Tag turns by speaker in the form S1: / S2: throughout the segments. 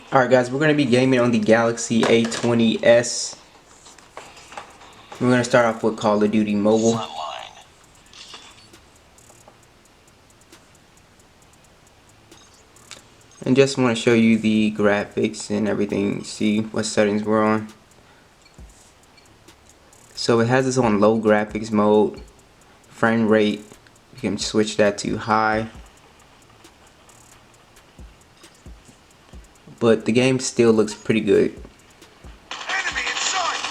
S1: Alright guys, we're going to be gaming on the Galaxy A20s. We're going to start off with Call of Duty Mobile. And just want to show you the graphics and everything, see what settings we're on. So it has this on low graphics mode. Frame rate, you can switch that to high. But the game still looks pretty good.
S2: Enemy in sight.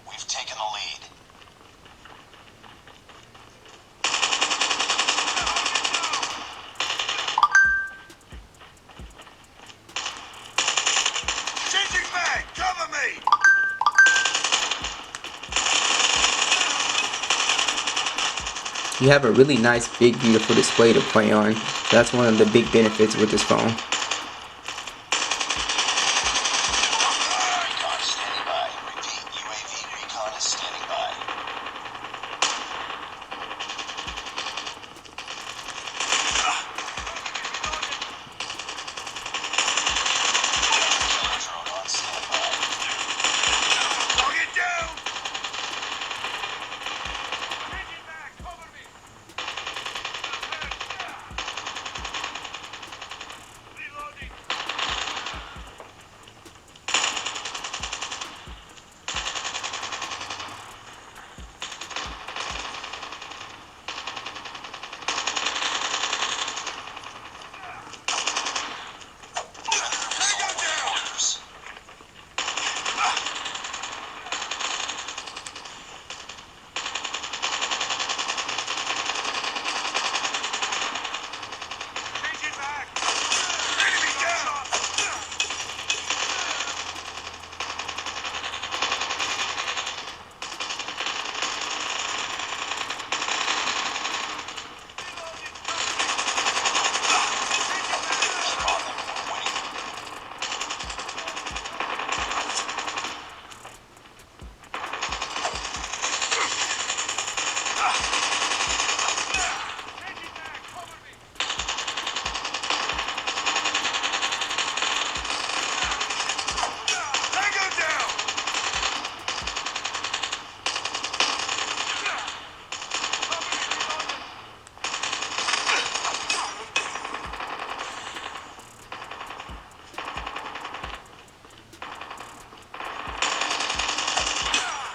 S2: We've taken the lead. Changing mag, cover me.
S1: You have a really nice, big, beautiful display to play on. That's one of the big benefits with this phone.
S2: Recon standing by. Repeat, UAV recon is standing by. Killer drone on standby. Target down. Changing mag, cover me. Reloading. Tango down. Changing mag. Enemy down. Tango down.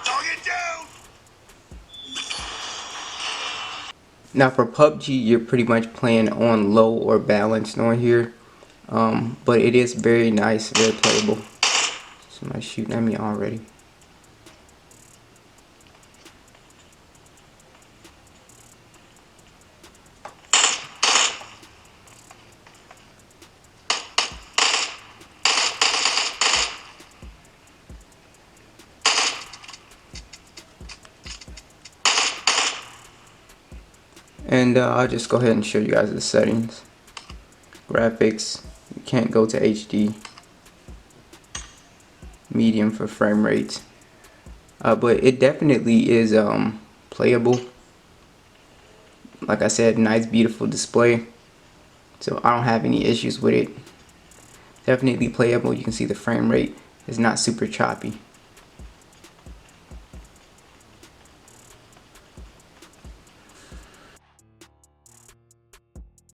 S2: Target down.
S1: Now for PUBG, you're pretty much playing on low or balanced on here. But it is very nice, very playable. Somebody's shooting at me already. And I'll just go ahead and show you guys the settings. Graphics, you can't go to HD. Medium for frame rates. But it definitely is playable. Like I said, nice, beautiful display. So I don't have any issues with it. Definitely playable. You can see the frame rate is not super choppy.